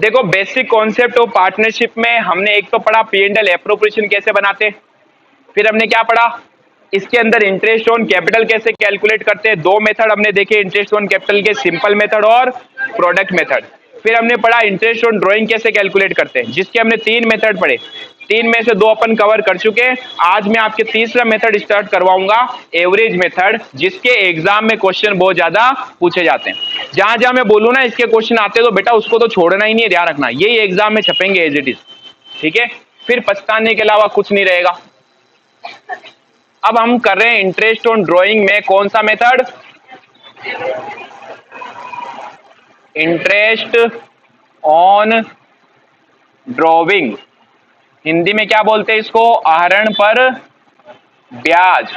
देखो basic concept of partnership में हमने एक तो पढ़ा P&L एप्रोप्रिएशन कैसे बनाते, फिर हमने क्या पढ़ा इसके अंदर इंटरेस्ट ऑन कैपिटल कैसे कैलकुलेट करते हैं। दो मेथड हमने देखे इंटरेस्ट ऑन कैपिटल के, सिंपल मेथड और प्रोडक्ट मेथड। फिर हमने पढ़ा इंटरेस्ट ऑन ड्राइंग कैसे कैलकुलेट करते हैं, जिसके हमने 3 मेथड पढ़े, 3 में से 2 अपन कवर कर चुके। आज मैं आपके तीसरा मेथड स्टार्ट करवाऊंगा, एवरेज मेथड, जिसके एग्जाम में क्वेश्चन बहुत ज्यादा पूछे जाते हैं। जहां जहां मैं बोलूँ ना इसके क्वेश्चन आते तो बेटा उसको तो छोड़ना ही नहीं है, ध्यान रखना, यही एग्जाम में छपेंगे एज इट इज, ठीक है। फिर पछताने के अलावा कुछ नहीं रहेगा। अब हम कर रहे हैं इंटरेस्ट ऑन ड्राइंग में कौन सा method, interest on drawing, Hindi में क्या बोलते हैं इसको, आहरण पर ब्याज।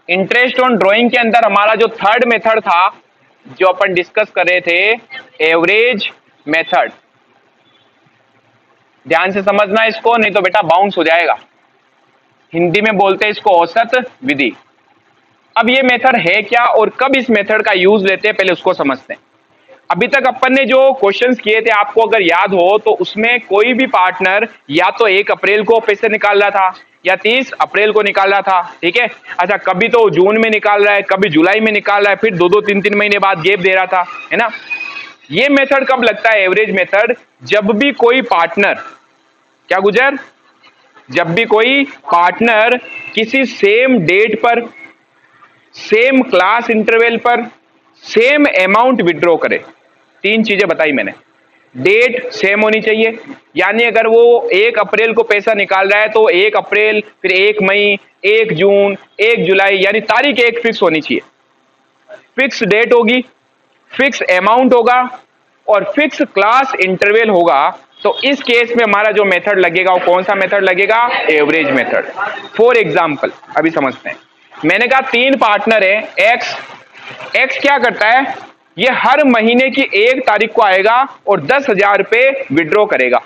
इंटरेस्ट ऑन ड्राइंग के अंदर हमारा जो थर्ड मेथड था जो अपन डिस्कस कर रहे थे, एवरेज मेथड। ध्यान से समझना इसको, नहीं तो बेटा बाउंस हो जाएगा। हिंदी में बोलते हैं इसको औसत विधि। अब ये मेथड है क्या और कब इस मेथड का यूज लेते हैं, पहले उसको समझते हैं। अभी तक अपन ने जो क्वेश्चंस किए थे आपको अगर याद हो तो उसमें कोई भी पार्टनर या तो 1 अप्रैल को पैसे निकाल रहा था या 30 अप्रैल को निकाल रहा था, ठीक है। अच्छा, कभी तो जून में निकाल रहा है, कभी जुलाई में निकाल रहा है, फिर 2-2 3-3 महीने बाद गैप दे रहा था, है ना। ये मेथड कब लगता है एवरेज मेथड, जब भी कोई पार्टनर, क्या गुजर, जब भी कोई पार्टनर किसी सेम डेट पर, सेम क्लास इंटरवल पर, सेम अमाउंट विड्रॉ करे। 3 चीजें बताई मैंने, डेट सेम होनी चाहिए, यानी अगर वो 1 अप्रैल को पैसा निकाल रहा है तो 1 अप्रैल, फिर 1 मई, 1 जून, 1 जुलाई, यानी तारीख एक फिक्स होनी चाहिए। फिक्स डेट होगी, फिक्स अमाउंट होगा और फिक्स क्लास इंटरवल होगा। तो इस केस में हमारा जो मेथड लगेगा वो कौन सा मेथड लगेगा, एवरेज मेथड। फॉर एग्जाम्पल अभी समझते हैं, मैंने कहा 3 पार्टनर है, एक्स क्या करता है, ये हर महीने की 1 तारीख को आएगा और 10,000 रुपए विड्रॉ करेगा।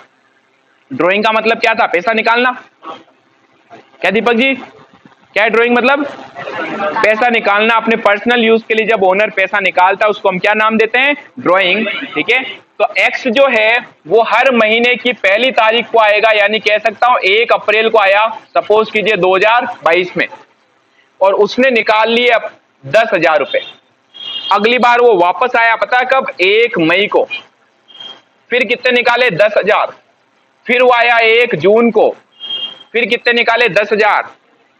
ड्राइंग का मतलब क्या था, पैसा निकालना। क्या दीपक जी, क्या है ड्राइंग मतलब, पैसा निकालना। अपने पर्सनल यूज के लिए जब ओनर पैसा निकालता है उसको हम क्या नाम देते हैं, ड्राइंग, ठीक है। तो एक्स जो है वो हर महीने की पहली तारीख को आएगा, यानी कह सकता हूं 1 अप्रैल को आया, सपोज कीजिए 2022 में, और उसने निकाल लिए 10,000 रुपए। अगली बार वो वापस आया पता है कब, 1 मई को, फिर कितने निकाले, 10,000। फिर वो आया 1 जून को, फिर कितने निकाले, 10,000।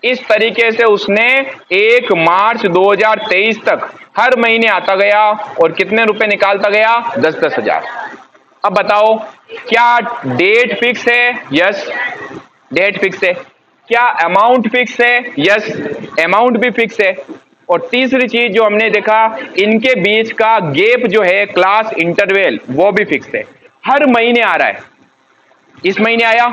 इस तरीके से उसने 1 मार्च 2023 तक हर महीने आता गया और कितने रुपए निकालता गया, 10,000। अब बताओ क्या डेट फिक्स है, यस डेट फिक्स है। क्या अमाउंट फिक्स है, यस अमाउंट भी फिक्स है। और तीसरी चीज जो हमने देखा, इनके बीच का गैप जो है, क्लास इंटरवल, वो भी फिक्स है। हर महीने आ रहा है, इस महीने आया,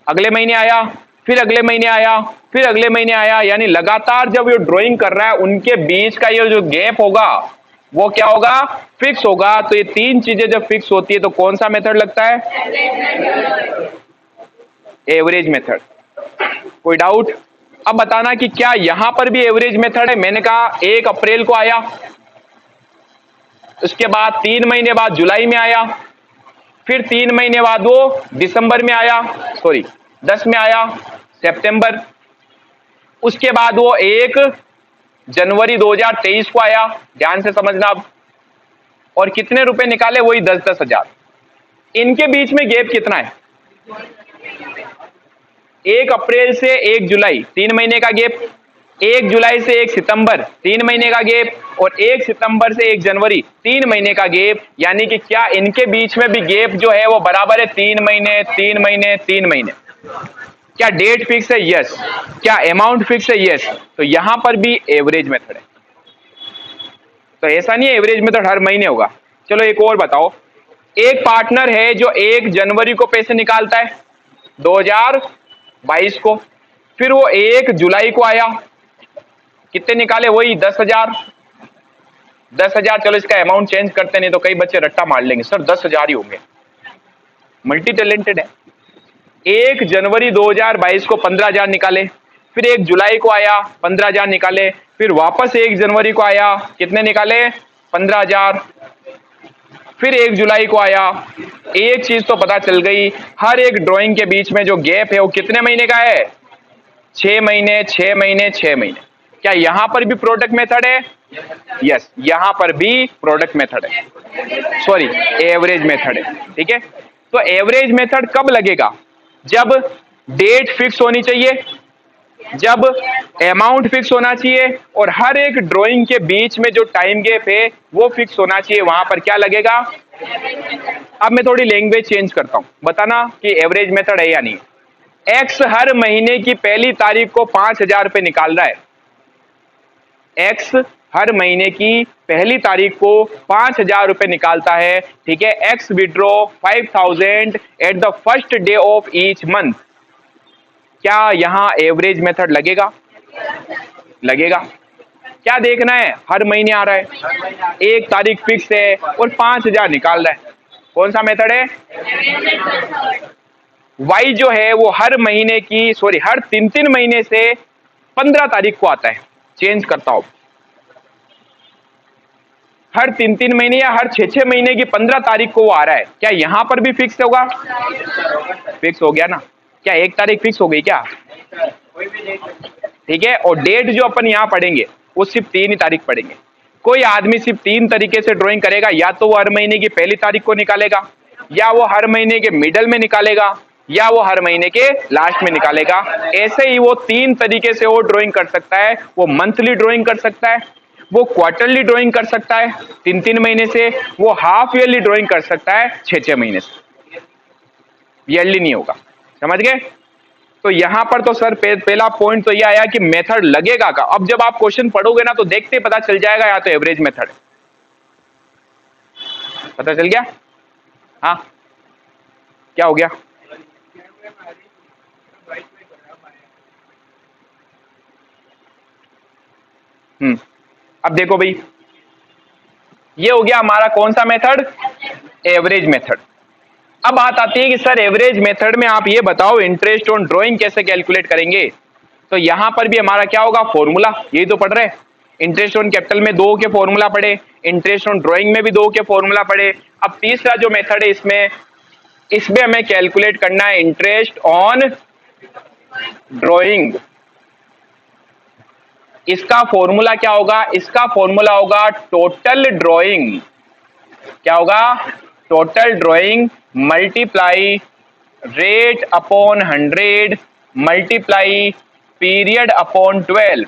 अगले महीने आया, फिर अगले महीने आया, फिर अगले महीने आया, यानी लगातार जब ये ड्राइंग कर रहा है उनके बीच का ये जो गैप होगा वो क्या होगा, फिक्स होगा। तो ये 3 चीजें जब फिक्स होती है तो कौन सा मेथड लगता है, एवरेज मेथड। कोई डाउट? अब बताना कि क्या यहां पर भी एवरेज मेथड है। मैंने कहा 1 अप्रैल को आया, उसके बाद 3 महीने बाद जुलाई में आया, फिर 3 महीने बाद वो दिसंबर में आया, सॉरी 10 में आया, सितंबर, उसके बाद वो 1 जनवरी 2023 को आया। ध्यान से समझना अब, और कितने रुपए निकाले, वही 10,000। इनके बीच में गैप कितना है, 1 अप्रैल से 1 जुलाई 3 महीने का गैप, 1 जुलाई से 1 सितंबर 3 महीने का गैप, और 1 सितंबर से 1 जनवरी 3 महीने का गैप। यानी कि क्या इनके बीच में भी गैप जो है वो बराबर है, 3 महीने 3 महीने 3 महीने। क्या डेट फिक्स है, यस। क्या अमाउंट फिक्स है, यस। तो यहां पर भी एवरेज मेथड है। तो ऐसा नहीं है एवरेज मेथड हर महीने होगा। चलो एक और बताओ, एक पार्टनर है जो 1 जनवरी को पैसे निकालता है 2022 को, फिर वो 1 जुलाई को आया, कितने निकाले, वही 10,000। 10,000, चलो इसका अमाउंट चेंज करते, नहीं तो कई बच्चे रट्टा मार लेंगे, सर 10,000 ही होंगे। मल्टी टैलेंटेड है। 1 जनवरी 2022 को 15,000 निकाले, फिर 1 जुलाई को आया 15,000 निकाले, फिर वापस 1 जनवरी को आया, कितने निकाले, 15,000। फिर 1 जुलाई को आया। एक चीज तो पता चल गई, हर एक ड्राइंग के बीच में जो गैप है वो कितने महीने का है? 6 महीने, 6 महीने, 6 महीने। क्या यहां पर भी प्रोडक्ट मेथड है? यस, यहां पर भी प्रोडक्ट मेथड है, सॉरी एवरेज मेथड है। ठीक है, तो एवरेज मेथड कब लगेगा? जब डेट फिक्स होनी चाहिए, जब अमाउंट फिक्स होना चाहिए, और हर एक ड्राइंग के बीच में जो टाइम गैप है वो फिक्स होना चाहिए, वहां पर क्या लगेगा? अब मैं थोड़ी लैंग्वेज चेंज करता हूं, बताना कि एवरेज मेथड है या नहीं। एक्स हर महीने की पहली तारीख को 5,000 रुपए निकाल रहा है। एक्स हर महीने की पहली तारीख को 5,000 रुपए निकालता है। ठीक है, x withdraw 5,000 at the first day of each month. क्या यहां एवरेज मेथड लगेगा? लगेगा। क्या देखना है? हर महीने आ रहा है, एक तारीख फिक्स है और 5,000 निकाल रहा है। कौन सा मेथड है? वाई जो है वो हर महीने की, सॉरी हर 3-3 महीने से 15 तारीख को आता है। चेंज करता हूं, हर 3-3 महीने या हर 6-6 महीने की 15 तारीख को वो आ रहा है। क्या यहां पर भी फिक्स होगा? फिक्स हो गया ना। क्या एक तारीख फिक्स हो गई क्या? ठीक है, और डेट जो अपन यहां पढ़ेंगे वो सिर्फ 3 ही तारीख पढ़ेंगे। कोई आदमी सिर्फ 3 तरीके से ड्राइंग करेगा, या तो वो हर महीने की पहली तारीख को निकालेगा, या वो हर महीने के मिडल में निकालेगा, या वो हर महीने के लास्ट में निकालेगा। ऐसे ही वो 3 तरीके से वो ड्राइंग कर सकता है। वो मंथली ड्राइंग कर सकता है, वो क्वार्टरली ड्राइंग कर सकता है 3-3 महीने से, वो हाफ ईयरली ड्राइंग कर सकता है 6-6 महीने से। ईयरली नहीं होगा, समझ गए? तो यहां पर तो सर पहला पॉइंट तो यह आया कि मेथड लगेगा का। अब जब आप क्वेश्चन पढ़ोगे ना तो देखते पता चल जाएगा, या तो एवरेज मेथड है। पता चल गया? हाँ, क्या हो गया? अब देखो भाई, ये हो गया हमारा कौन सा मेथड? Average method. अब बात आती है कि सर एवरेज मेथड में आप ये बताओ इंटरेस्ट ऑन ड्राइंग कैसे कैलकुलेट करेंगे? तो यहां पर भी हमारा क्या होगा? फॉर्मूला। यही तो पढ़ रहे, इंटरेस्ट ऑन कैपिटल में 2 के फॉर्मूला पढ़े, इंटरेस्ट ऑन ड्राइंग में भी 2 के फॉर्मूला पढ़े। अब तीसरा जो मेथड है इसमें हमें कैलकुलेट करना है इंटरेस्ट ऑन ड्राइंग। इसका फॉर्मूला क्या होगा? इसका फॉर्मूला होगा टोटल ड्राइंग। क्या होगा? Total drawing multiply rate upon 100 multiply period upon 12।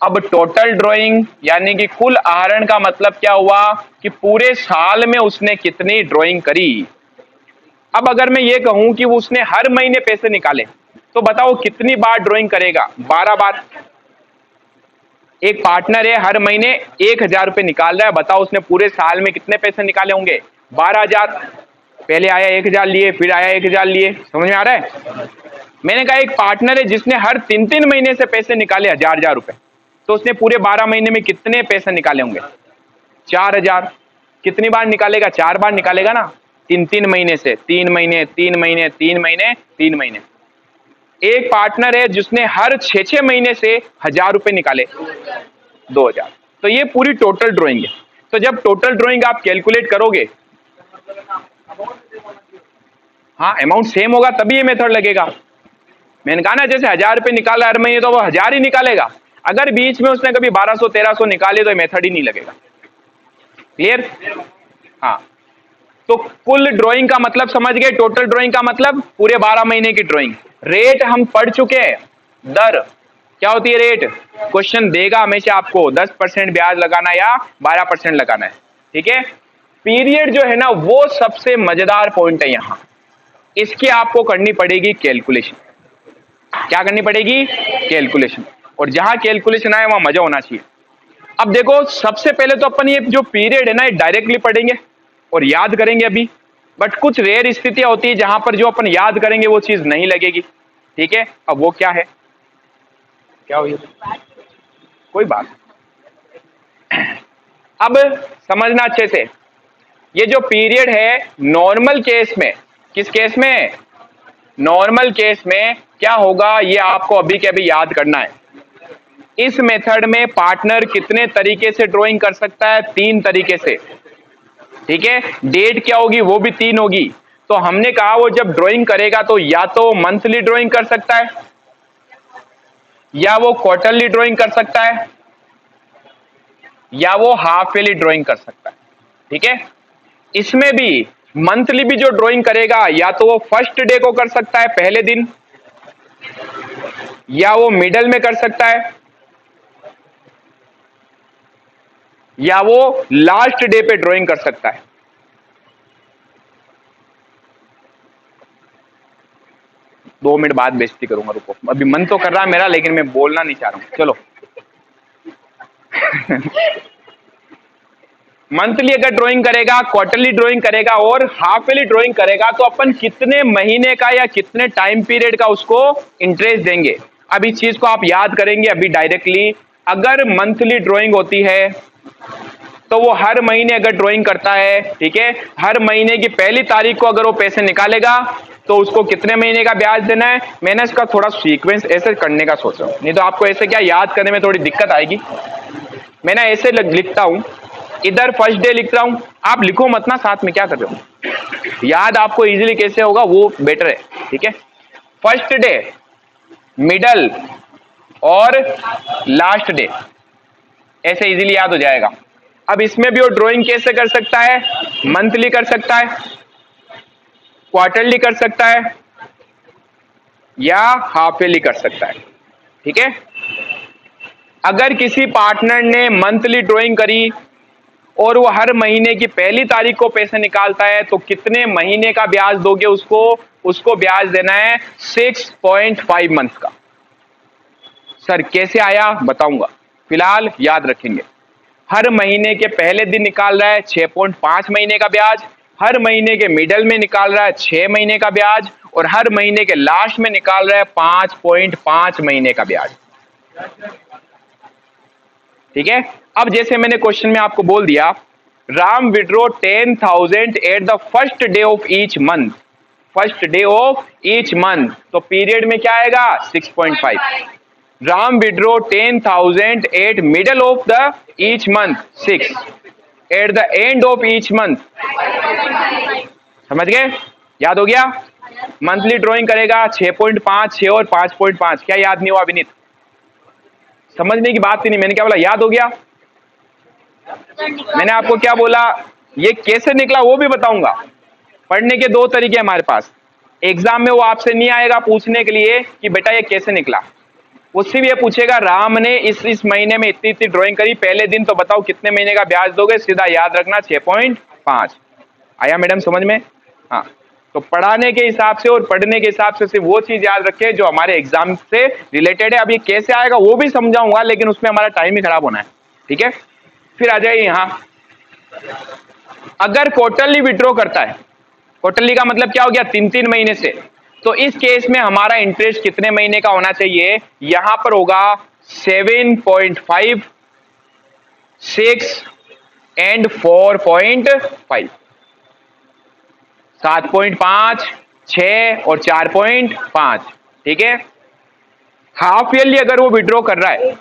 अब टोटल ड्राइंग यानी कि कुल आहरण का मतलब क्या हुआ कि पूरे साल में उसने कितनी ड्राइंग करी। अब अगर मैं ये कहूं कि उसने हर महीने पैसे निकाले, तो बताओ कितनी बार ड्राइंग करेगा? 12 बार। एक पार्टनर है, हर महीने 1,000 रुपए निकाल रहा है, बताओ उसने पूरे साल में कितने पैसे निकाले होंगे? 12,000। पहले आया 1,000 लिए, फिर आया 1,000 लिए। समझ में आ रहा है? मैंने कहा एक पार्टनर है जिसने हर 3-3 महीने से पैसे निकाले 1,000 रुपए, तो उसने पूरे 12 महीने में कितने पैसे निकाले होंगे? 4,000। कितनी बार निकालेगा? 4 बार निकालेगा ना, 3-3 महीने से। 3 महीने, 3 महीने, 3 महीने, 3 महीने। एक पार्टनर है जिसने हर 6-6 महीने से 1,000 रुपए निकाले, 2,000। तो ये पूरी टोटल ड्राइंग है। तो जब टोटल ड्राइंग आप कैलकुलेट करोगे, हाँ अमाउंट सेम होगा तभी ये मेथड लगेगा। मैंने कहा ना जैसे 1,000 रुपए निकाला हर महीने, तो वो 1,000 ही निकालेगा। अगर बीच में उसने कभी 1,200-1,300 निकाले तो मेथड ही नहीं लगेगा। क्लियर? हाँ, तो कुल ड्राइंग का मतलब समझ गए। टोटल ड्राइंग का मतलब पूरे 12 महीने की ड्राइंग। रेट हम पढ़ चुके हैं। दर क्या होती है? रेट। क्वेश्चन देगा हमेशा आपको 10% ब्याज लगाना या 12% लगाना है। ठीक है। पीरियड जो है ना वो सबसे मजेदार पॉइंट है यहां। इसकी आपको करनी पड़ेगी कैलकुलेशन। क्या करनी पड़ेगी? कैलकुलेशन। और जहां कैलकुलेशन आए वहां मजा होना चाहिए। अब देखो, सबसे पहले तो अपन ये जो पीरियड है ना डायरेक्टली पढ़ेंगे और याद करेंगे अभी। बट कुछ रेयर स्थितियां होती है जहां पर जो अपन याद करेंगे वो चीज नहीं लगेगी। ठीक है। अब वो क्या है? क्या हुई? कोई बात। अब समझना अच्छे से, ये जो पीरियड है नॉर्मल केस में, किस केस में? नॉर्मल केस में क्या होगा ये आपको अभी के अभी याद करना है। इस मेथड में पार्टनर कितने तरीके से ड्राइंग कर सकता है? 3 तरीके से। ठीक है, डेट क्या होगी वो भी 3 होगी। तो हमने कहा वो जब ड्राइंग करेगा तो या तो मंथली ड्राइंग कर सकता है, या वो क्वार्टरली ड्राइंग कर सकता है, या वो हाफ ईयरली ड्राइंग कर सकता है। ठीक है, इसमें भी मंथली भी जो ड्राइंग करेगा या तो वो फर्स्ट डे को कर सकता है, पहले दिन, या वो मिडल में कर सकता है, या वो लास्ट डे पे ड्राइंग कर सकता है। 2 मिनट बाद बेइज्जती करूंगा, रुको, अभी मन तो कर रहा है मेरा लेकिन मैं बोलना नहीं चाह रहा हूं। चलो मंथली अगर ड्राइंग करेगा, क्वार्टरली ड्राइंग करेगा और हाफ ईयरली ड्राइंग करेगा तो अपन कितने महीने का या कितने टाइम पीरियड का उसको इंटरेस्ट देंगे। अब इस चीज को आप याद करेंगे अभी डायरेक्टली। अगर मंथली ड्राइंग होती है तो वो हर महीने अगर ड्राइंग करता है, ठीक है, हर महीने की पहली तारीख को अगर वो पैसे निकालेगा तो उसको कितने महीने का ब्याज देना है। मैंने इसका थोड़ा सीक्वेंस ऐसे करने का सोच रहा हूं, नहीं तो आपको ऐसे क्या याद करने में थोड़ी दिक्कत आएगी। मैं ना ऐसे लिखता हूं, इधर फर्स्ट डे लिख रहा हूं, आप लिखो मत ना साथ में, क्या कर रहे हो, याद आपको इजीली कैसे होगा वो बेटर है। ठीक है, फर्स्ट डे, मिडल और लास्ट डे, ऐसे इजीली याद हो जाएगा। अब इसमें भी वो ड्राइंग कैसे कर सकता है, मंथली कर सकता है, क्वार्टरली कर सकता है, या हाफ ईयरली कर सकता है। ठीक है, अगर किसी पार्टनर ने मंथली ड्राइंग करी और वो हर महीने की पहली तारीख को पैसे निकालता है तो कितने महीने का ब्याज दोगे उसको। उसको ब्याज देना है 6.5 मंथ का। सर कैसे आया बताऊंगा, फिलहाल याद रखेंगे। हर महीने के पहले दिन निकाल रहा है 6.5 महीने का ब्याज, हर महीने के मिडल में निकाल रहा है 6 महीने का ब्याज, और हर महीने के लास्ट में निकाल रहा है 5.5 महीने का ब्याज। ठीक है, अब जैसे मैंने क्वेश्चन में आपको बोल दिया, Ram withdraw 10,000 at the first day of each month, first day of each month, तो पीरियड में क्या आएगा 6.5। Ram withdraw 10,000 eight middle of the each month 6, at the end of each month, समझ गए, याद हो गया। मंथली ड्राइंग करेगा 6.5, 6 और 5.5, क्या याद नहीं हुआ विनीत, समझने की बात ही नहीं। मैंने क्या बोला, याद हो गया। मैंने आपको क्या बोला, ये कैसे निकला वो भी बताऊंगा। पढ़ने के 2 तरीके हमारे पास, एग्जाम में वो आपसे नहीं आएगा पूछने के लिए कि बेटा ये कैसे निकला, वो सिर्फ ये पूछेगा राम ने इस महीने में इतनी इतनी ड्राइंग करी, पहले दिन तो बताओ कितने महीने का ब्याज दोगे, सीधा याद रखना 6.5। आया मैडम समझ में। हाँ, तो पढ़ाने के हिसाब से और पढ़ने के हिसाब से सिर्फ वो चीज याद रखें जो हमारे एग्जाम से रिलेटेड है। अब ये कैसे आएगा वो भी समझाऊंगा, लेकिन उसमें हमारा टाइम ही खराब होना है। ठीक है, फिर आ जाइए यहां, अगर क्वार्टरली विड्रॉ करता है, क्वार्टरली का मतलब क्या हो गया 3-3 महीने से, तो इस केस में हमारा इंटरेस्ट कितने महीने का होना चाहिए, यहां पर होगा 7.5, 6 एंड 4.5, 7.5, 6 और 4.5। ठीक है, हाफ ईयरली अगर वो विड्रॉ कर रहा है,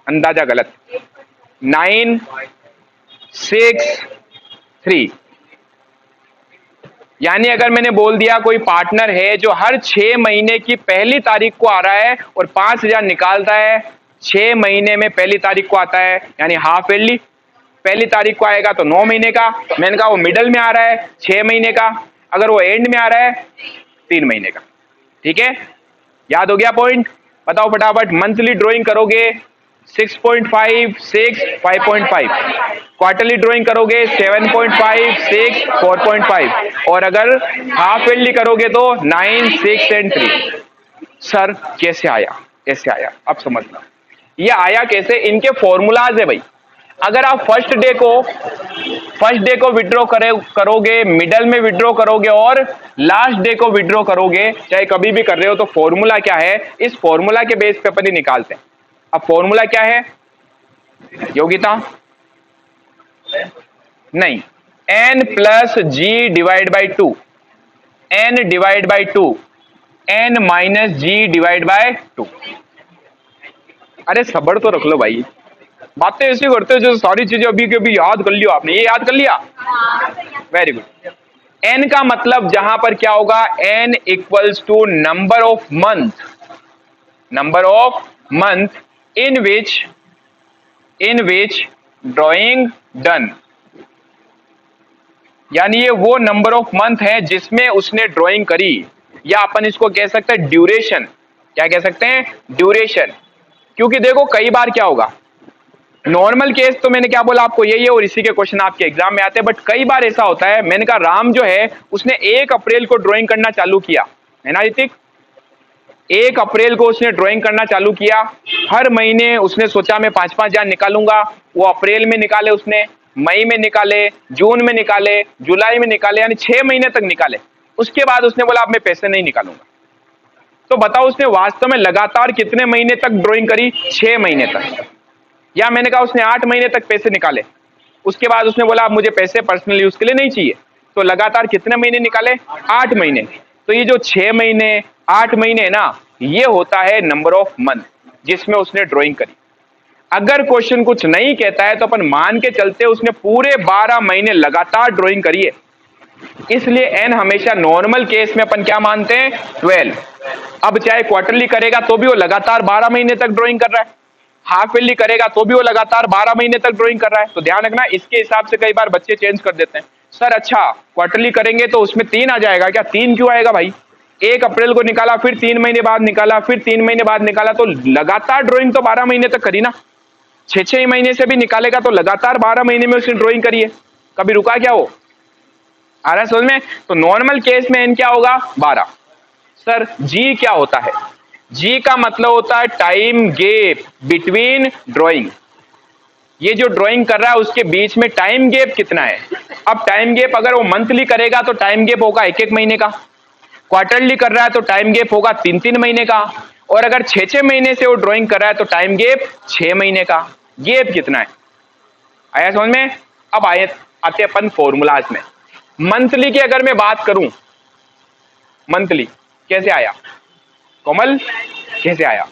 अंदाजा गलत, 9, 6, 3, यानी अगर मैंने बोल दिया कोई पार्टनर है जो हर 6 महीने की पहली तारीख को आ रहा है और 5,000 निकालता है, 6 महीने में पहली तारीख को आता है, यानी हाफ ईयरली, पहली तारीख को आएगा तो 9 महीने का। मैंने कहा वो मिडल में आ रहा है 6 महीने का, अगर वो एंड में आ रहा है 3 महीने का। ठीक है, याद हो गया पॉइंट, बताओ फटाफट। मंथली ड्राइंग करोगे 6.5, 6, 5.5, क्वार्टरली ड्राइंग करोगे 7.5, 6, 4.5, और अगर हाफ ईयरली करोगे तो 9, 6 एंड 3। सर कैसे आया, कैसे आया, अब समझना ये आया कैसे, इनके फॉर्मूलाज है भाई। अगर आप फर्स्ट डे को विड्रॉ करोगे, मिडल में विड्रॉ करोगे और लास्ट डे को विड्रॉ करोगे, चाहे कभी भी कर रहे हो, तो फॉर्मूला क्या है, इस फॉर्मूला के बेस पे अपन ही निकालते हैं। अब फॉर्मूला क्या है योगिता, नहीं, n plus g divide by 2, n divide by 2, n minus g divide by 2। अरे सब्र तो रख लो भाई, बातें ऐसी करते हो जो सारी चीजें अभी के अभी याद कर लियो आपने। ये याद कर लिया, वेरी गुड। एन का मतलब जहां पर क्या होगा, n equals to number of month in which drawing done, यानी ये वो नंबर ऑफ मंथ है जिसमें उसने ड्राइंग करी, या अपन इसको कह सकते हैं ड्यूरेशन। क्या कह सकते हैं, ड्यूरेशन। क्योंकि देखो कई बार क्या होगा, नॉर्मल केस तो मैंने क्या बोला आपको यही है, और इसी के क्वेश्चन आपके एग्जाम में आते हैं। बट कई बार ऐसा होता है, मैंने कहा राम जो है उसने 1 अप्रैल को ड्राइंग करना चालू किया, है ना ऋतिक, 1 अप्रैल को उसने ड्राइंग करना चालू किया। हर महीने उसने सोचा मैं 5-5 हजार निकालूंगा, वो अप्रैल में निकाले, उसने मई में निकाले, जून में निकाले, जुलाई में निकाले, यानी 6 महीने तक निकाले। उसके बाद उसने बोला अब मैं पैसे नहीं निकालूंगा। तो बताओ उसने वास्तव में लगातार कितने महीने तक ड्राइंग करी, 6 महीने तक। या मैंने कहा उसने 8 महीने तक पैसे निकाले, उसके बाद उसने बोला अब मुझे पैसे पर्सनल यूज के लिए नहीं चाहिए। तो लगातार कितने महीने निकाले, 8 महीने। तो ये जो 6 महीने 8 महीने ना, ये होता है नंबर ऑफ मंथ जिसमें उसने ड्राइंग करी। अगर क्वेश्चन कुछ नहीं कहता है तो अपन मान के चलते उसने पूरे 12 महीने लगातार ड्राइंग करी है, इसलिए एन हमेशा नॉर्मल केस में अपन क्या मानते हैं, 12। अब चाहे क्वार्टरली करेगा तो भी वो लगातार 12 महीने तक ड्राइंग कर रहा है, हाफ ईयरली करेगा तो भी वो लगातार 12 महीने तक ड्राइंग कर रहा है। तो ध्यान रखना, इसके हिसाब से कई बार बच्चे चेंज कर देते हैं, सर अच्छा क्वार्टरली करेंगे तो उसमें 3 आ जाएगा क्या, 3 क्यों आएगा भाई, 1 अप्रैल को निकाला, फिर 3 महीने बाद निकाला, फिर 3 महीने बाद निकाला, तो लगातार ड्राइंग तो 12 महीने तक करी ना। 6-6 महीने से भी निकालेगा तो लगातार 12 महीने में उसने ड्राइंग करी है, कभी रुका क्या वो, आ रहा है समझ में। तो नॉर्मल केस में एन क्या होगा, 12। सर जी क्या होता है, जी का मतलब होता है टाइम गैप बिटवीन ड्राइंग। ये जो ड्राइंग कर रहा है उसके बीच में टाइम गैप कितना है। अब टाइम गैप अगर वो मंथली करेगा तो टाइम गैप होगा 1-1 महीने का, क्वार्टरली कर रहा है तो टाइम गैप होगा 3-3 महीने का, और अगर 6-6 महीने से वो ड्राइंग कर रहा है तो टाइम गैप 6 महीने का। गैप कितना है, आया समझ में। अब आते अपन फॉर्मूलाज में। मंथली की अगर मैं बात करूं, मंथली कैसे आया कोमल, कैसे आया,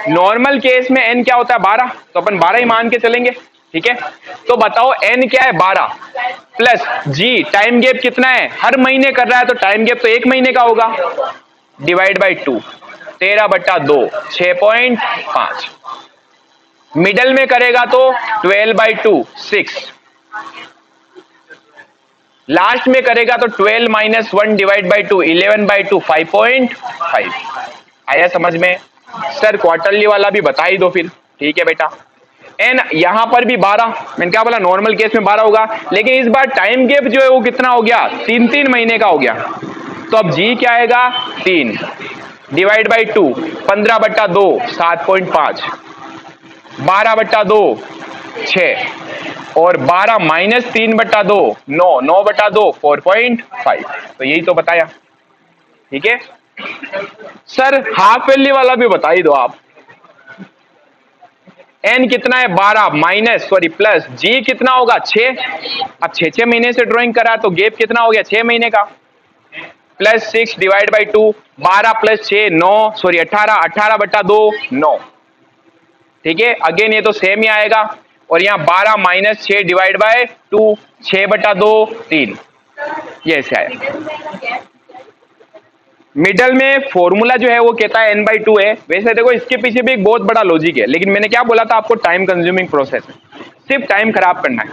नॉर्मल केस में एन क्या होता है, 12, तो अपन 12 ही मान के चलेंगे, ठीक है। तो बताओ एन क्या है, 12 प्लस जी, टाइम गैप कितना है, हर महीने कर रहा है तो टाइम गैप तो 1 महीने का होगा, डिवाइड बाई 2, 13/2, 6.5। मिडल में करेगा तो 12/2, 6। लास्ट में करेगा तो 12 - 1 डिवाइड बाई 2, 11/2, 5.5। आया समझ में। सर क्वार्टरली वाला भी बता ही दो फिर, ठीक है बेटा। एन यहां पर भी 12, मैंने क्या बोला नॉर्मल केस में 12 होगा, लेकिन इस बार टाइम गैप जो है वो कितना हो गया, 3-3 महीने का हो गया। तो अब जी क्या आएगा, 3 डिवाइड बाई 2, 15/2, 7.5, 12/2, 6, और 12 - 3/2, 9, 9/2, 4.5। तो यही तो बताया, ठीक है। सर हाफ ईयरली वाला भी बता ही दो आप। एन कितना है, 12 माइनस सॉरी प्लस जी कितना होगा, 6। अब 6-6 महीने से ड्राइंग करा तो गैप कितना हो गया, 6 महीने का, प्लस 6 डिवाइड बाई 2, 12 + 6, 9 सॉरी 18, 18/2, 9, ठीक है। अगेन ये तो सेम ही आएगा, और यहाँ 12 - 6 डिवाइड बाय 2, 6/2, 3, ये ऐसे आया। मिडल में फॉर्मूला जो है वो कहता है n/2 है। वैसे देखो इसके पीछे भी एक बहुत बड़ा लॉजिक है, लेकिन मैंने क्या बोला था आपको, टाइम कंज्यूमिंग प्रोसेस है, सिर्फ टाइम खराब करना है।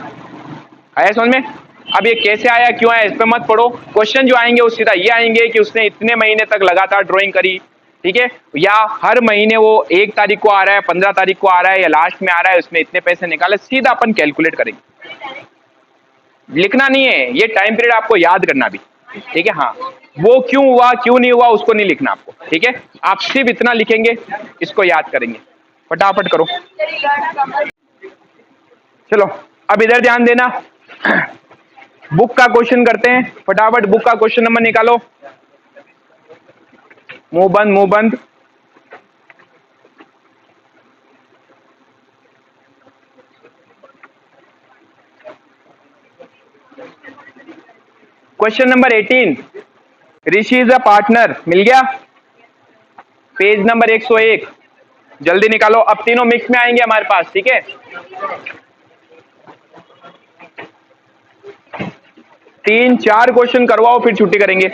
आया समझ में। अब ये कैसे आया, क्यों आया, इस पे मत पढ़ो। क्वेश्चन जो आएंगे वो सीधा ये आएंगे कि उसने इतने महीने तक लगातार ड्राइंग करी, ठीक है, या हर महीने वो 1 तारीख को आ रहा है, 15 तारीख को आ रहा है, या लास्ट में आ रहा है, उसने इतने पैसे निकाले, सीधा अपन कैलकुलेट करेंगे, लिखना नहीं है। ये टाइम पीरियड आपको याद करना भी, ठीक है। हाँ वो क्यों हुआ क्यों नहीं हुआ उसको नहीं लिखना आपको, ठीक है। आप सिर्फ इतना लिखेंगे, इसको याद करेंगे, फटाफट करो। चलो अब इधर ध्यान देना, बुक का क्वेश्चन करते हैं, फटाफट बुक का क्वेश्चन नंबर निकालो। मुंह बंद मुंह बंद। Question number 18, Rishi is a partner, मिल गया, पेज नंबर 101। जल्दी निकालो। अब तीनों मिक्स में आएंगे हमारे पास, ठीक है। 3-4 क्वेश्चन करवाओ, फिर छुट्टी करेंगे,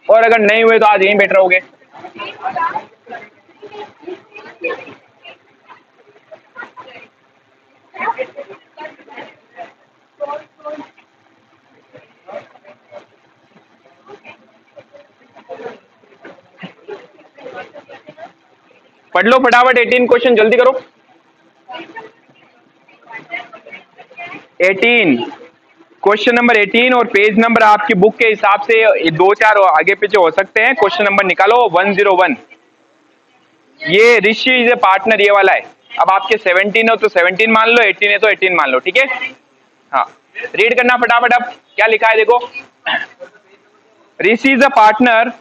और अगर नहीं हुए तो आज यहीं बैठ रहोगे। पढ़ लो फटाफट 18 क्वेश्चन, जल्दी करो। 18 क्वेश्चन नंबर 18, और पेज नंबर आपकी बुक के हिसाब से 2-4 आगे पीछे हो सकते हैं। क्वेश्चन नंबर निकालो 101। ये ऋषि इज ए पार्टनर, ये वाला है। अब आपके 17 हो तो 17 मान लो, 18 है तो 18 मान लो, ठीक है। हाँ, रीड करना फटाफट। अब क्या लिखा है देखो। Rishi is a partner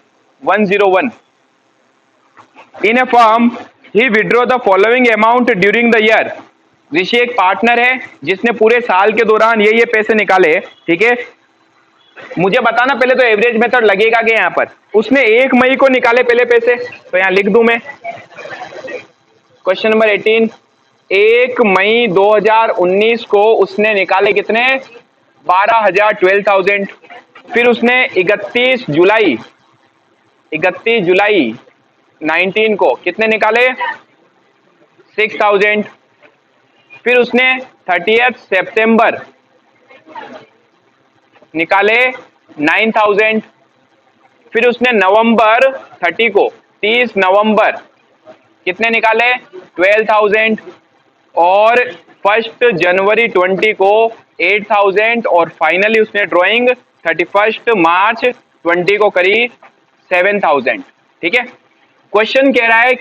101 in a firm, he withdraw the following amount during the year. Rishi एक पार्टनर है जिसने पूरे साल के दौरान ये पैसे निकाले, ठीक है। मुझे बताना पहले तो एवरेज मेथड लगेगा कि यहाँ पर उसने 1 मई को निकाले पहले पैसे, तो यहाँ लिख दूं मैं। क्वेश्चन नंबर 18, 1 मई 2019 को उसने निकाले कितने, 12,000, 12,000। फिर उसने 31 जुलाई 19 को कितने निकाले, 6,000। फिर उसने 30 सितंबर निकाले 9,000। फिर उसने नवंबर 30 को, 30 नवंबर कितने निकाले, 12,000। और 1 जनवरी 20 को 8,000। और फाइनली उसने ड्राइंग 31 मार्च 20 को करी 7,000, ठीक है। क्वेश्चन कह रहा है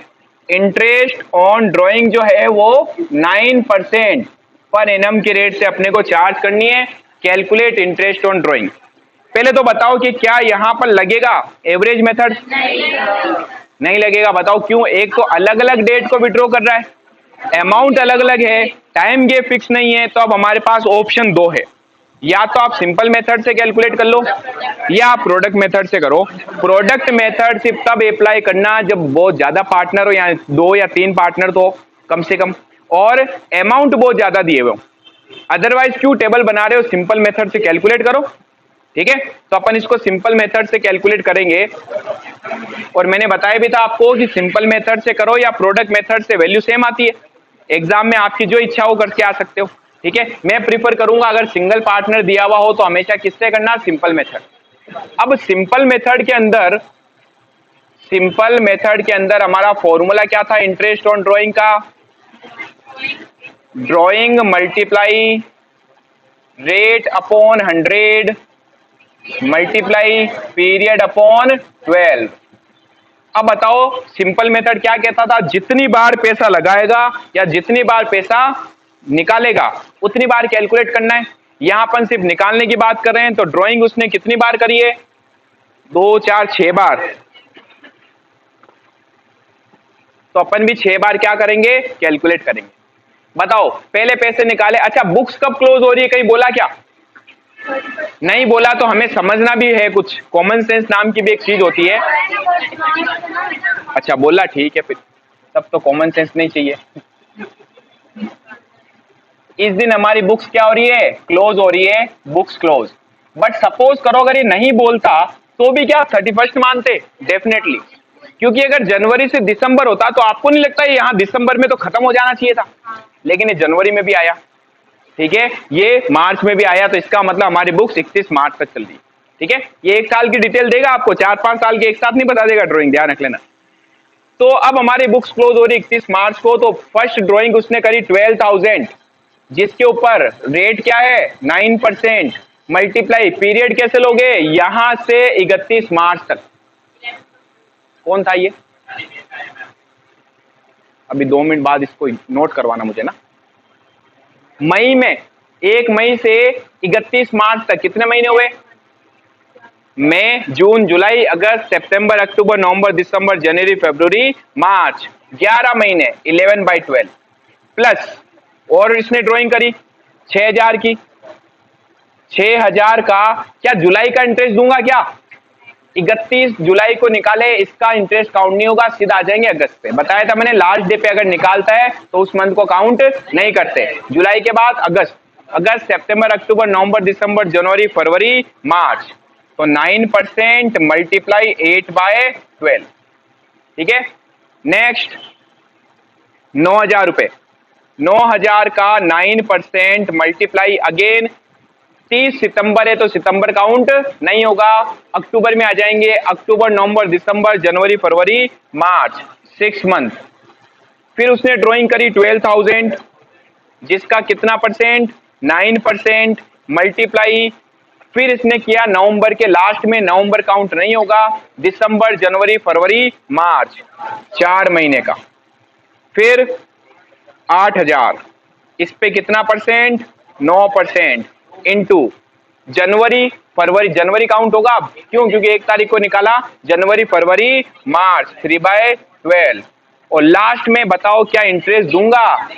इंटरेस्ट ऑन ड्राइंग जो है वो 9% पर एनम के रेट से अपने को चार्ज करनी है। Calculate interest on drawing. पहले तो बताओ कि क्या यहां पर लगेगा एवरेज मेथड? नहीं लगेगा। बताओ क्यों? एक तो अलग अलग डेट को विड्रॉ कर रहा है, अमाउंट अलग अलग है, टाइम गैप फिक्स नहीं है। तो अब हमारे पास ऑप्शन 2 है, या तो आप सिंपल मेथड से कैलकुलेट कर लो या आप प्रोडक्ट मेथड से करो। प्रोडक्ट मेथड सिर्फ तब अप्लाई करना जब बहुत ज्यादा पार्टनर हो, या 2 या 3 पार्टनर तो कम से कम, और अमाउंट बहुत ज्यादा दिए हुए हो। अदरवाइज क्यों टेबल बना रहे हो? सिंपल मेथड से कैलकुलेट करो, ठीक है। तो अपन इसको सिंपल मेथड से कैलकुलेट करेंगे, और मैंने बताया भी था आपको कि सिंपल मेथड से करो या प्रोडक्ट मेथड से, वैल्यू सेम आती है। एग्जाम में आपकी जो इच्छा हो करके आ सकते हो, ठीक है। मैं प्रीफर करूंगा अगर सिंगल पार्टनर दिया हुआ हो तो हमेशा किससे करना, सिंपल मेथड। अब सिंपल मेथड के अंदर हमारा फॉर्मूला क्या था इंटरेस्ट ऑन ड्राइंग का? Drawing multiply rate upon 100 multiply period upon 12। अब बताओ सिंपल मेथड क्या कहता था? जितनी बार पैसा लगाएगा या जितनी बार पैसा निकालेगा उतनी बार कैलकुलेट करना है। यहां अपन सिर्फ निकालने की बात कर रहे हैं, तो ड्राइंग उसने कितनी बार करी है? 2, 4, 6 बार। तो अपन भी 6 बार क्या करेंगे, कैलकुलेट करेंगे। बताओ पहले पैसे निकाले। अच्छा, बुक्स कब क्लोज हो रही है, कहीं बोला क्या? नहीं बोला तो हमें समझना भी है, कुछ कॉमन सेंस नाम की भी एक चीज होती है। अच्छा बोला, ठीक है, फिर तब तो कॉमन सेंस नहीं चाहिए। इस दिन हमारी बुक्स क्या हो रही है, क्लोज हो रही है, बुक्स क्लोज। बट सपोज करो अगर ये नहीं बोलता तो भी क्या 31 मानते? डेफिनेटली, क्योंकि अगर जनवरी से दिसंबर होता तो आपको नहीं लगता यहाँ दिसंबर में तो खत्म हो जाना चाहिए था, लेकिन ये जनवरी में भी आया, ठीक है, ये मार्च में भी आया। तो इसका मतलब हमारी बुक्स 31 मार्च तक चल रही, ठीक है। ये 1 साल की डिटेल देगा आपको, 4-5 साल के एक साथ नहीं बता देगा ड्राइंग, ध्यान रख लेना। तो अब हमारी बुक्स क्लोज हो रही 31 मार्च को, तो फर्स्ट ड्राइंग उसने करी 12,000, जिसके ऊपर रेट क्या है, 9%, मल्टीप्लाई पीरियड कैसे लोगे, यहां से 31 मार्च तक। कौन था ये? अभी 2 मिनट बाद इसको नोट करवाना मुझे ना। मई में 1 मई से 31 मार्च तक कितने महीने हुए? मई, जून, जुलाई, अगस्त, सितंबर, अक्टूबर, नवंबर, दिसंबर, जनवरी, फरवरी, मार्च, 11 महीने, 11/12 प्लस, और इसने ड्राइंग करी 6,000 की। 6,000 का क्या जुलाई का इंटरेस्ट दूंगा क्या? 31 जुलाई को निकाले, इसका इंटरेस्ट काउंट नहीं होगा, सीधा आ जाएंगे अगस्त पे। बताया था मैंने, लास्ट डे पे अगर निकालता है तो उस मंथ को काउंट नहीं करते। जुलाई के बाद अगस्त, अगस्त सितंबर अक्टूबर नवंबर दिसंबर जनवरी फरवरी मार्च, तो 9% मल्टीप्लाई 8/12, ठीक है। नेक्स्ट 9,000 रुपए, 9,000 का 9% मल्टीप्लाई अगेन 30 सितंबर है तो सितंबर काउंट नहीं होगा, अक्टूबर में आ जाएंगे, अक्टूबर नवंबर दिसंबर जनवरी फरवरी मार्च, 6 मंथ। फिर उसने ड्राइंग करी 12,000, जिसका कितना परसेंट, 9% मल्टीप्लाई, फिर इसने किया नवंबर के लास्ट में, नवंबर काउंट नहीं होगा, दिसंबर जनवरी फरवरी मार्च, 4 महीने का। फिर 8,000, इस पे कितना परसेंट, 9% इंटू जनवरी फरवरी, जनवरी काउंट होगा अब, क्यों, क्योंकि 1 तारीख को निकाला, जनवरी फरवरी मार्च 3/12। और लास्ट में बताओ क्या इंटरेस्ट दूंगा,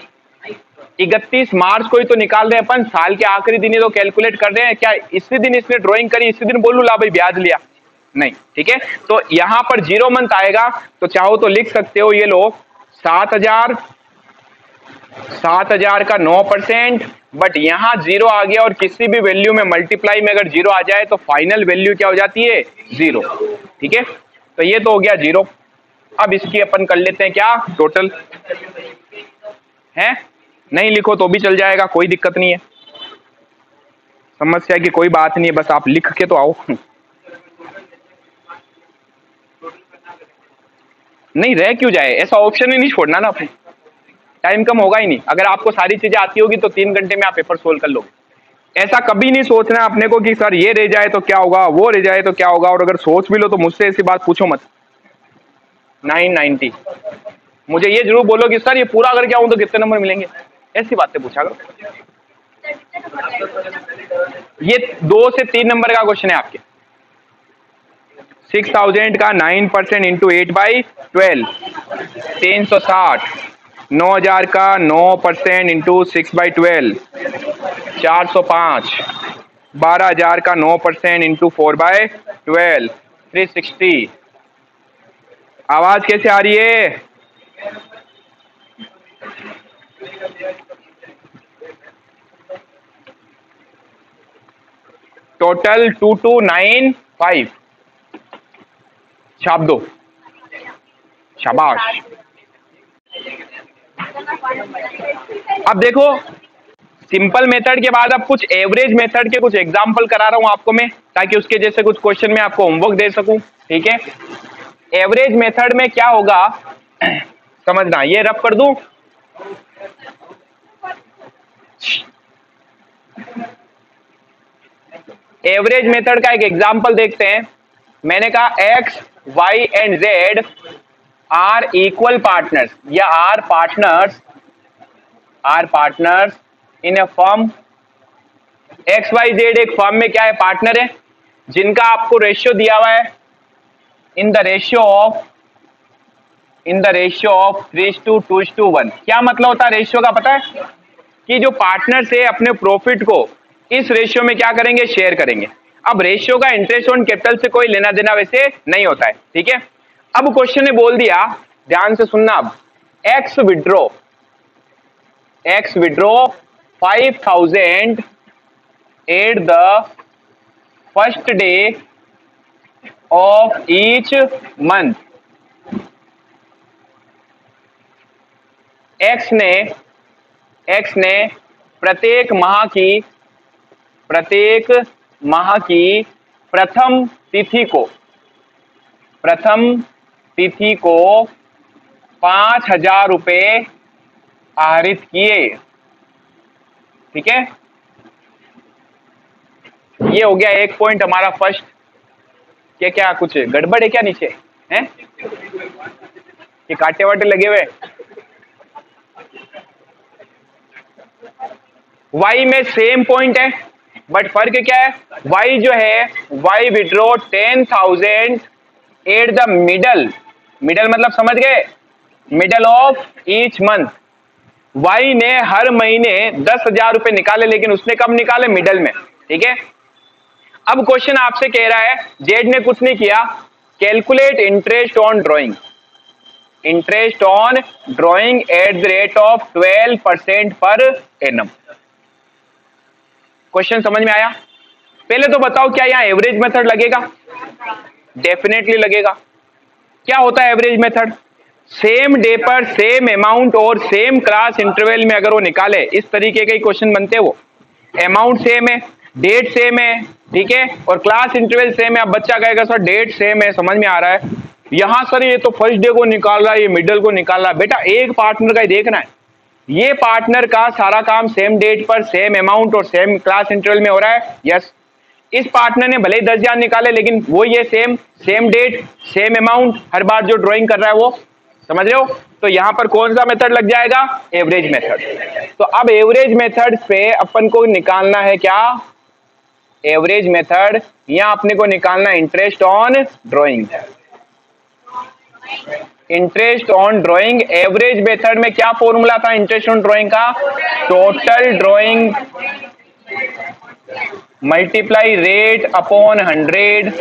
31 मार्च को ही तो निकाल रहे हैं अपन, साल के आखिरी दिन ही तो कैलकुलेट कर रहे हैं, क्या इसी दिन इसने ड्राइंग करी इसी दिन बोलू ला भाई ब्याज लिया, नहीं, ठीक है। तो यहां पर 0 मंथ आएगा, तो चाहो तो लिख सकते हो, ये लो 7,000, 7,000 का 9%, बट यहां 0 आ गया, और किसी भी वैल्यू में मल्टीप्लाई में अगर 0 आ जाए तो फाइनल वैल्यू क्या हो जाती है, 0, ठीक है। तो ये तो हो गया 0। अब इसकी अपन कर लेते हैं क्या, टोटल है, नहीं लिखो तो भी चल जाएगा, कोई दिक्कत नहीं है, समस्या की कोई बात नहीं है, बस आप लिख के तो आओ। नहीं रह क्यों जाए, ऐसा ऑप्शन ही नहीं छोड़ना ना अपने, टाइम कम होगा ही नहीं। अगर आपको सारी चीजें आती होगी तो 3 घंटे में आप पेपर सोल्व कर लोगे। ऐसा कभी नहीं सोचना अपने को कि सर ये रह जाए तो क्या होगा, वो रह जाए तो क्या होगा, और अगर सोच भी लो तो मुझसे ऐसी बात पूछो मत। 990, मुझे ये जरूर बोलो कि सर ये पूरा अगर क्या हूं तो कितने नंबर मिलेंगे, ऐसी बातें पूछा करो। ये 2 से 3 नंबर का क्वेश्चन है आपके। 6,000 का 9% इंटू 8/12, 360। 9,000 का 9% इंटू 6/12, 405। 12,000 का 9% इंटू 4/12, 360। आवाज कैसे आ रही है, टोटल 2295, छाप दो, शाबाश। अब देखो सिंपल मेथड के बाद अब कुछ एवरेज मेथड के कुछ एग्जांपल करा रहा हूं आपको मैं, ताकि उसके जैसे कुछ क्वेश्चन में आपको होमवर्क दे सकूं, ठीक है। एवरेज मेथड में क्या होगा समझना, ये रब कर दूं, एवरेज मेथड का एक एग्जांपल देखते हैं। मैंने कहा X Y and Z are equal partners, या are partners in a firm. X Y Z एक फर्म में क्या है, पार्टनर है, जिनका आपको रेशियो दिया हुआ है इन द रेशियो ऑफ 3:2:1। क्या मतलब होता है रेशियो का, पता है कि जो पार्टनर्स है अपने प्रॉफिट को इस रेशियो में क्या करेंगे, शेयर करेंगे। अब रेशियो का इंटरेस्ट ऑन कैपिटल से कोई लेना देना वैसे नहीं होता है, ठीक है। अब क्वेश्चन ने बोल दिया, ध्यान से सुनना, अब x withdraw 5,000 at the first day of each month. X ने प्रत्येक माह की प्रथम तिथि को 5,000 रुपए आहरित किए, ठीक है। ये हो गया एक पॉइंट हमारा फर्स्ट। क्या कुछ गड़बड़ है क्या नीचे हैं, ये कांटे वाटे लगे हुए। वाई में सेम पॉइंट है, बट फर्क क्या है, वाई जो है, y withdraw 10,000 at the middle मतलब समझ गए, middle of each month. Y ने हर महीने 10,000 रुपए निकाले, लेकिन उसने कब निकाले, मिडल में, ठीक है। अब क्वेश्चन आपसे कह रहा है, जेड ने कुछ नहीं किया, calculate interest on drawing, interest on drawing at the rate of 12% per annum. Question समझ में आया? पहले तो बताओ क्या यहां एवरेज मेथड लगेगा? डेफिनेटली लगेगा। क्या होता है एवरेज मेथड? सेम डे पर सेम अमाउंट और सेम क्लास इंटरवल में अगर वो निकाले, इस तरीके के क्वेश्चन बनते हैं। वो अमाउंट सेम है, डेट सेम है, ठीक है, और क्लास इंटरवल सेम है। अब बच्चा कहेगा सर डेट सेम है, समझ में आ रहा है, यहां सर ये तो फर्स्ट डे को निकाल रहा है, ये मिडल को निकाल रहा है। बेटा एक पार्टनर का ही देखना है, ये पार्टनर का सारा काम सेम डेट पर सेम अमाउंट और सेम क्लास इंटरवल में हो रहा है। यस, इस पार्टनर ने भले ही 10,000 निकाले, लेकिन वो ये सेम डेट सेम अमाउंट हर बार जो ड्राइंग कर रहा है वो, समझ रहे हो? तो यहां पर कौन सा मेथड लग जाएगा? Average method. तो अब एवरेज मेथड पे अपन को निकालना है क्या? एवरेज मेथड, यहां अपने को निकालना interest on drawing. Interest on drawing average method में क्या फॉर्मूला था इंटरेस्ट ऑन ड्राइंग का? Total drawing multiply rate upon 100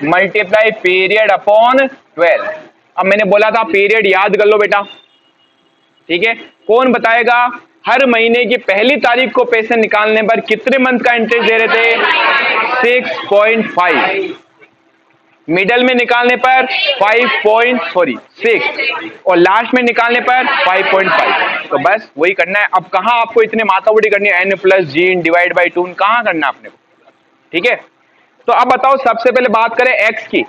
multiply period upon 12। अब मैंने बोला था पीरियड याद कर लो बेटा, ठीक है। कौन बताएगा हर महीने की पहली तारीख को पैसे निकालने पर कितने मंथ का इंटरेस्ट दे रहे थे? 6.5। मिडल में निकालने पर 6 और लास्ट में निकालने पर 5.5। तो बस वही करना है। अब कहां आपको इतने माथामुड़ी करनी है? n plus g divide by 2 कहां करना है आपने को, ठीक है। तो अब बताओ, सबसे पहले बात करें x की।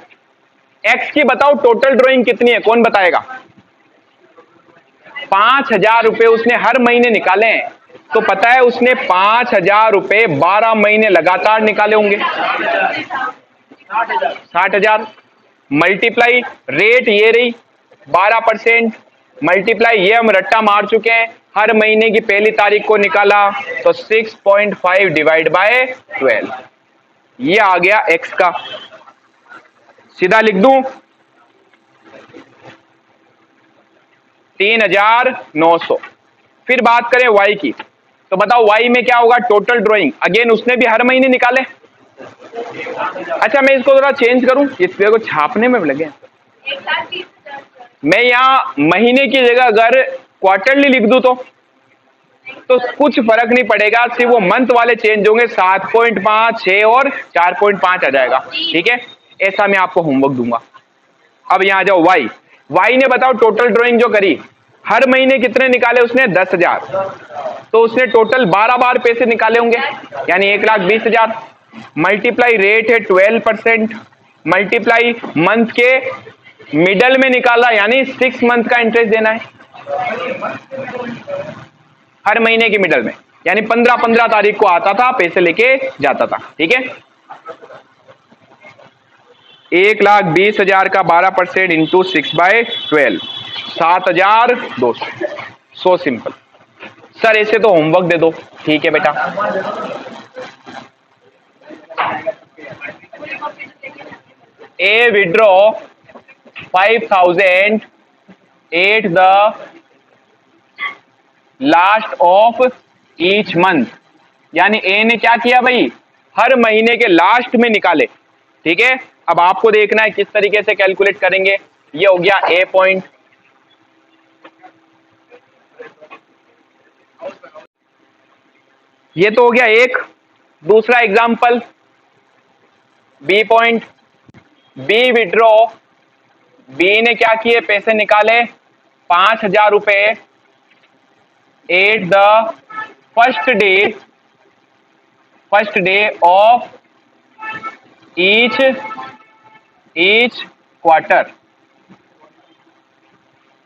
x की बताओ टोटल ड्राइंग कितनी है, कौन बताएगा? 5,000 रुपए उसने हर महीने निकाले हैं। तो पता है उसने 5,000 रुपए 12 महीने लगातार निकाले होंगे, 60,000 मल्टीप्लाई रेट ये रही 12%, मल्टीप्लाई ये हम रट्टा मार चुके हैं, हर महीने की पहली तारीख को निकाला, तो 6.5 डिवाइड बाय 12, ये आ गया x का। सीधा लिख दूं 3,900। फिर बात करें y की, तो बताओ y में क्या होगा? टोटल ड्राइंग, अगेन उसने भी हर महीने निकाले। अच्छा मैं इसको थोड़ा चेंज करूं, इस पेड़ को छापने में लगे, मैं यहां महीने की जगह अगर क्वार्टरली लिख दूं तो कुछ फर्क नहीं पड़ेगा, सिर्फ वो मंथ वाले चेंज होंगे, 7.5, 6 और 4.5 आ जाएगा, ठीक है। ऐसा मैं आपको होमवर्क दूंगा। अब यहां आ जाओ y ने बताओ टोटल ड्राइंग जो करी, हर महीने कितने निकाले उसने? 10,000। तो उसने टोटल 12 बार पैसे निकाले होंगे, यानी 1,20,000। मल्टीप्लाई रेट है 12%, मल्टीप्लाई मंथ के मिडल में निकाला, यानी 6 मंथ का इंटरेस्ट देना है हर महीने के मिडल में, यानी 15 तारीख को आता था, पैसे लेके जाता था, ठीक है। 1,20,000 का 12% इंटू 6/12, 7,200। So simple. सर ऐसे तो होमवर्क दे दो, ठीक है बेटा। A withdraw 5,000 at the last of each month, यानी ए ने क्या किया भाई? हर महीने के लास्ट में निकाले, ठीक है। अब आपको देखना है किस तरीके से कैलकुलेट करेंगे। ये हो गया ए पॉइंट, ये तो हो गया एक। दूसरा example b point, b withdraw, b ने क्या किए? पैसे निकाले 5,000 रुपए at the first day of each quarter,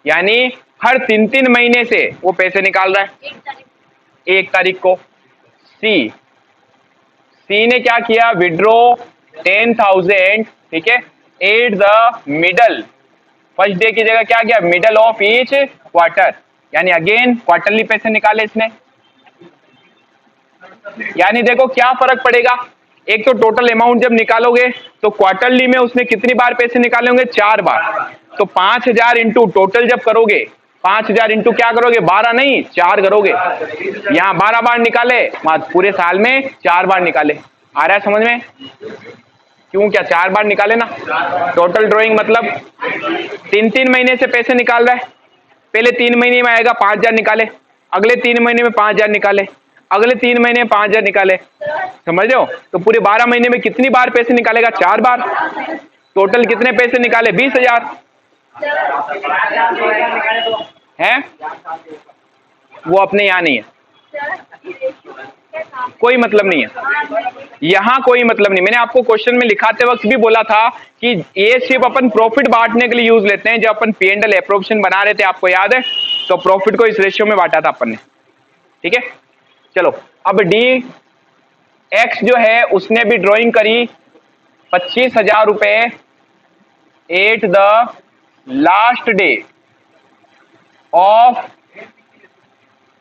यानी हर 3 महीने से वो पैसे निकाल रहा है 1 तारीख को। सी ने क्या किया? विड्रॉ 10,000, ठीक है, eight the middle, first day की जगह क्या किया? मिडल ऑफ ईच क्वार्टर, यानी अगेन क्वार्टरली पैसे निकाले इसने। यानी देखो क्या फर्क पड़ेगा, एक तो टोटल अमाउंट जब निकालोगे तो क्वार्टरली में उसने कितनी बार पैसे निकाले होंगे? 4 बार। तो 5,000 इंटू टोटल जब करोगे, 5,000 इंटू क्या करोगे? 12 नहीं 4 करोगे। यहाँ 12 बार निकाले, पूरे साल में 4 बार निकाले। आ रहा है समझ में? क्यों, क्या 4 बार निकाले ना? टोटल ड्राइंग मतलब 3-3 महीने से पैसे निकाल रहा है। पहले 3 महीने में आएगा 5,000 निकाले, अगले 3 महीने में 5,000 निकाले, अगले 3 महीने में 5,000 निकाले, समझ रहे हो? तो पूरे 12 महीने में कितनी बार पैसे निकालेगा? 4 बार। टोटल कितने पैसे निकाले? 20,000 है। वो अपने यहाँ नहीं है, कोई मतलब नहीं है, यहां कोई मतलब नहीं। मैंने आपको क्वेश्चन में लिखाते वक्त भी बोला था कि ये सिर्फ अपन प्रॉफिट बांटने के लिए यूज लेते हैं। जब अपन P&L एप्रोप्रिएशन बना रहे थे, आपको याद है, तो प्रॉफिट को इस रेशियो में बांटा था अपन ने, ठीक है। चलो अब डी एक्स जो है उसने भी ड्राइंग करी 25,000 रुपए at the last day of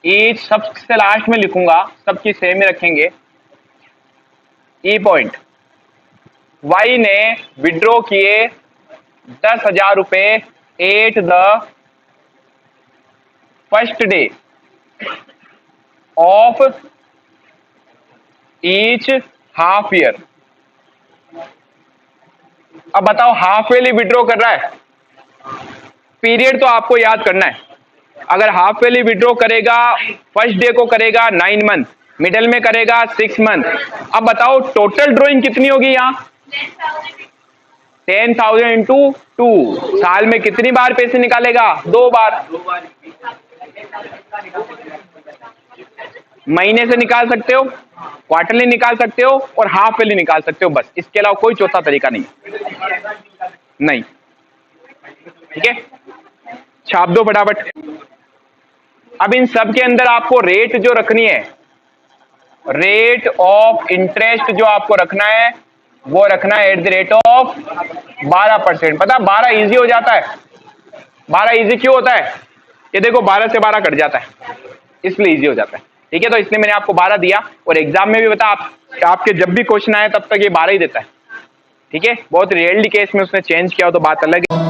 each, सबसे लास्ट में लिखूंगा, सबकी सेम में रखेंगे। ई पॉइंट वाई ने विड्रॉ किए 10,000 रुपए at the first day of each half year. अब बताओ, हाफ ईयरली विड्रॉ कर रहा है, पीरियड तो आपको याद करना है। अगर हाफ ईयरली विड्रॉ करेगा, फर्स्ट डे को करेगा 9 मंथ, मिडल में करेगा 6 मंथ। अब बताओ टोटल ड्राइंग कितनी होगी यहाँ? 10,000 इंटू 2। साल में कितनी बार पैसे निकालेगा? 2 बार। महीने से निकाल सकते हो, क्वार्टरली निकाल सकते हो और हाफ ईयरली निकाल सकते हो, बस। इसके अलावा कोई चौथा तरीका नहीं, ठीक है। छाप दो फटाफट। अब इन सब के अंदर आपको रेट जो रखनी है, रेट ऑफ इंटरेस्ट जो आपको रखना है, वो रखना है एट द रेट ऑफ 12%। पता 12 इजी हो जाता है। 12 इजी क्यों होता है? ये देखो 12 से 12 कट जाता है, इसलिए इजी हो जाता है, ठीक है। तो इसलिए मैंने आपको 12 दिया, और एग्जाम में भी बता आपके जब भी क्वेश्चन आए तब तक ये 12 ही देता है, ठीक है। बहुत रेयरली केस में उसने चेंज किया हो तो बात अलग है।